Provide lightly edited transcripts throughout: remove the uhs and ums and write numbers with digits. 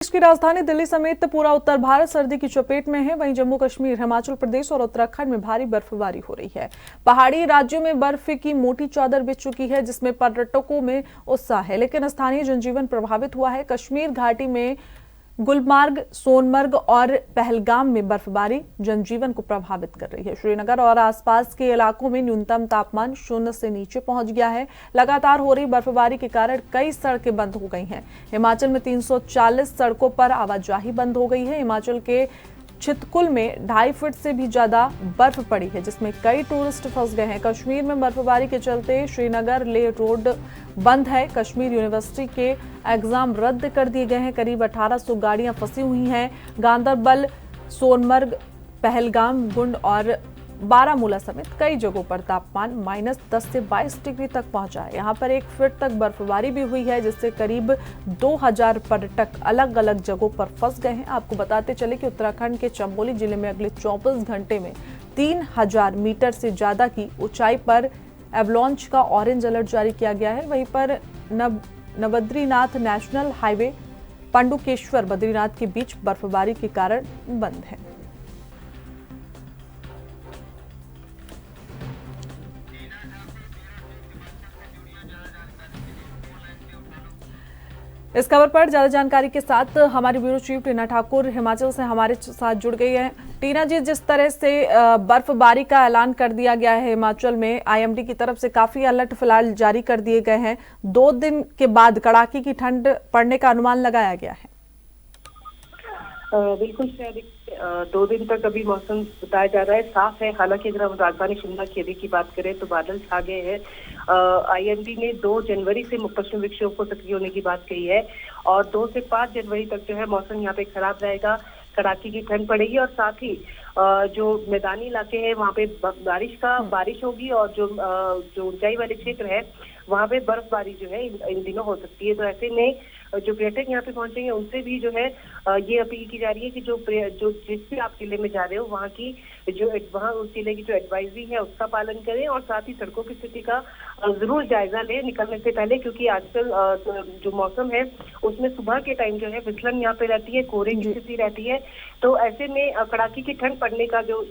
देश की राजधानी दिल्ली समेत पूरा उत्तर भारत सर्दी की चपेट में है। वहीं जम्मू कश्मीर, हिमाचल प्रदेश और उत्तराखंड में भारी बर्फबारी हो रही है। पहाड़ी राज्यों में बर्फ की मोटी चादर बिछ चुकी है, जिसमें पर्यटकों में उत्साह है, लेकिन स्थानीय जनजीवन प्रभावित हुआ है। कश्मीर घाटी में गुलमार्ग, सोनमर्ग और पहलगाम में बर्फबारी जनजीवन को प्रभावित कर रही है। श्रीनगर और आसपास के इलाकों में न्यूनतम तापमान 0 से नीचे पहुंच गया है। लगातार हो रही बर्फबारी के कारण कई सड़कें बंद हो गई हैं। हिमाचल में 340 सड़कों पर आवाजाही बंद हो गई है। हिमाचल के चितकुल में 2.5 फीट से भी ज्यादा बर्फ पड़ी है, जिसमें कई टूरिस्ट फंस गए हैं। कश्मीर में बर्फबारी के चलते श्रीनगर ले रोड बंद है। कश्मीर यूनिवर्सिटी के एग्जाम रद्द कर दिए गए हैं। करीब 1800 गाड़ियां फंसी हुई हैं। गांदरबल, सोनमर्ग, पहलगाम, गुंड और बारामूला समेत कई जगहों पर तापमान -10 से 22 डिग्री तक पहुंचा है। यहां पर 1 फीट तक बर्फबारी भी हुई है, जिससे करीब 2000 पर्यटक अलग अलग जगहों पर फंस गए हैं। आपको बताते चले कि उत्तराखंड के चमोली जिले में अगले 24 घंटे में 3000 मीटर से ज्यादा की ऊंचाई पर एवलांच का ऑरेंज अलर्ट जारी किया गया है। वहीं पर नबद्रीनाथ नेशनल हाईवे पंडुकेश्वर बद्रीनाथ के बीच बर्फबारी के कारण बंद है। इस खबर पर ज्यादा जानकारी के साथ हमारी ब्यूरो चीफ टीना ठाकुर हिमाचल से हमारे साथ जुड़ गई है। टीना जी, जिस तरह से बर्फबारी का ऐलान कर दिया गया है हिमाचल में, आईएमडी की तरफ से काफी अलर्ट फिलहाल जारी कर दिए गए हैं। 2 दिन के बाद कड़ाके की ठंड पड़ने का अनुमान लगाया गया है। बिल्कुल शायद 2 दिन तक अभी मौसम बताया जा रहा है साफ है। हालांकि अगर हम राजधानी शिमला की की बात करें तो बादल छा गए हैं। आईएमडी ने 2 जनवरी से पश्चिम विक्षोभ को सक्रिय होने की बात कही है और 2 से 5 जनवरी तक जो है मौसम यहाँ पे खराब रहेगा, कड़ाके की ठंड पड़ेगी और साथ ही जो मैदानी इलाके हैं वहाँ पे बारिश होगी और जो ऊंचाई वाले क्षेत्र है वहाँ पे बर्फबारी जो है इन दिनों हो सकती है। तो ऐसे में जो पर्यटक यहाँ पे पहुंचेंगे उनसे भी जो है ये अपील की जा रही है कि जो जिस भी आप जिले में जा रहे हो वहाँ उस जिले की जो एडवाइजरी है उसका पालन करें और साथ ही सड़कों की स्थिति का जरूर जायजा लें निकलने से पहले, क्योंकि आजकल जो मौसम है उसमें सुबह के टाइम जो है फिसलन यहाँ पे रहती है, कोहरे की स्थिति रहती है। तो ऐसे में कड़ाके की ठंड पड़ने का जो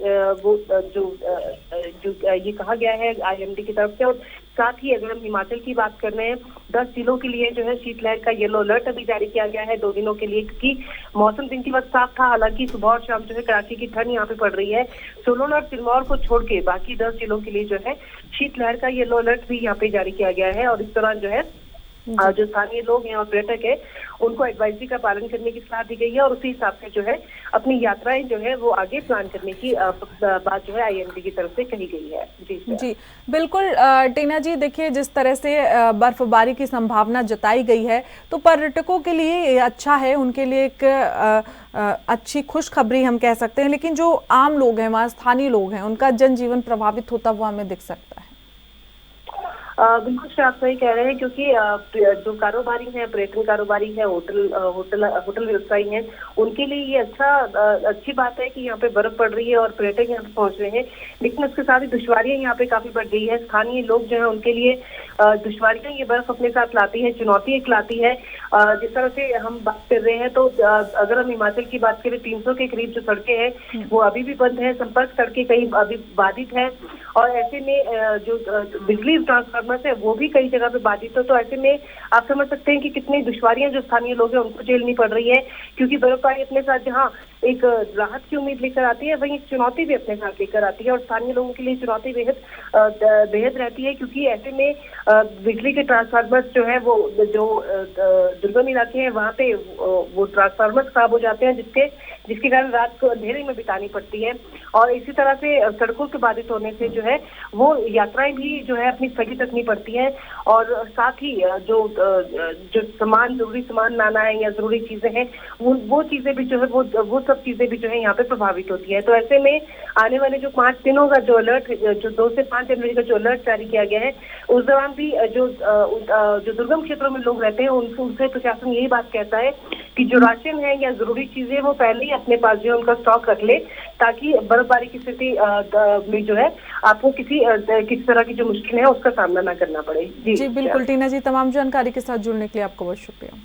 ये कहा गया है आईएमडी की तरफ से। और साथ ही अगर हम हिमाचल की बात कर रहे हैं, 10 जिलों के लिए जो है शीतलहर का येलो अलर्ट अभी जारी किया गया है 2 दिनों के लिए, क्योंकि मौसम दिन के वक्त साफ था। हालांकि सुबह और शाम जो है कड़ाके की ठंड यहाँ पे पड़ रही है। सोलन और सिरमौर को छोड़ के बाकी 10 जिलों के लिए जो है शीतलहर का येलो अलर्ट भी यहाँ पे जारी किया गया है। और इस दौरान जो है जो स्थानीय लोग हैं और पर्यटक है उनको एडवाइजरी का पालन करने की सलाह दी गई है और उसी हिसाब से जो है अपनी यात्राएं जो है वो आगे प्लान करने की बात जो है आईएमडी की तरफ से कही गई है। जी बिल्कुल टीना जी, देखिए जिस तरह से बर्फबारी की संभावना जताई गई है तो पर्यटकों के लिए ये अच्छा है, उनके लिए एक अच्छी खुशखबरी हम कह सकते हैं, लेकिन जो आम लोग हैं, वहाँ स्थानीय लोग हैं, उनका जनजीवन प्रभावित होता हुआ हमें दिख सकता है। बिल्कुल आप सही कह रहे हैं, क्योंकि जो कारोबारी है, पर्यटन कारोबारी है, होटल व्यवसायी हैं, उनके लिए ये अच्छी बात है कि यहाँ पे बर्फ पड़ रही है और पर्यटक यहाँ पे पहुंच रहे हैं। लेकिन उसके साथ ही दुश्वारियां यहाँ पे काफी बढ़ गई है। स्थानीय लोग जो है उनके लिए दुश्वारियां ये बर्फ अपने साथ लाती है, चुनौती एक लाती है। जिस तरह से हम बात कर रहे हैं तो अगर हम हिमाचल की बात करें, 300 के करीब जो सड़कें हैं वो अभी भी बंद है, संपर्क सड़कें कई अभी बाधित है और ऐसे में जो बिजली ट्रांसफार्मर है वो भी कई जगह पे बाधित हो। तो ऐसे में आप समझ सकते हैं कि कितनी दुश्वारियां जो स्थानीय लोग हैं उनको झेलनी पड़ रही है, क्योंकि बर्फबारी अपने साथ जहां एक राहत की उम्मीद लेकर आती है वहीं एक चुनौती भी अपने साथ लेकर आती है और स्थानीय लोगों के लिए चुनौती बेहद रहती है, क्योंकि ऐसे में बिजली के ट्रांसफार्मर्स जो है वो जो दुर्गम इलाके हैं वहाँ पे वो ट्रांसफार्मर्स खराब हो जाते हैं, जिसके कारण रात को अंधेरे में बितानी पड़ती है। और इसी तरह से सड़कों के बाधित होने से जो है वो यात्राएं भी जो है अपनी स्थगित रखनी पड़ती है और साथ ही जो जरूरी सामान लाना है या जरूरी चीजें हैं वो चीजें भी जो है वो सब चीजें भी जो है यहाँ पे प्रभावित होती है। तो ऐसे में आने वाले जो 5 दिनों का जो अलर्ट, जो 2 से 5 जनवरी का जो अलर्ट जारी किया गया है, उस दौरान भी जो दुर्गम क्षेत्रों में लोग रहते हैं उनसे प्रशासन यही बात कहता है कि जो राशन है या जरूरी चीजें वो पहले ही अपने पास जो उनका स्टॉक रख ले, ताकि बर्फबारी की स्थिति में जो है आपको किसी तरह की जो मुश्किल है उसका सामना ना करना पड़े। जी बिल्कुल टीना जी, तमाम जानकारी के साथ जुड़ने के लिए आपको बहुत शुक्रिया।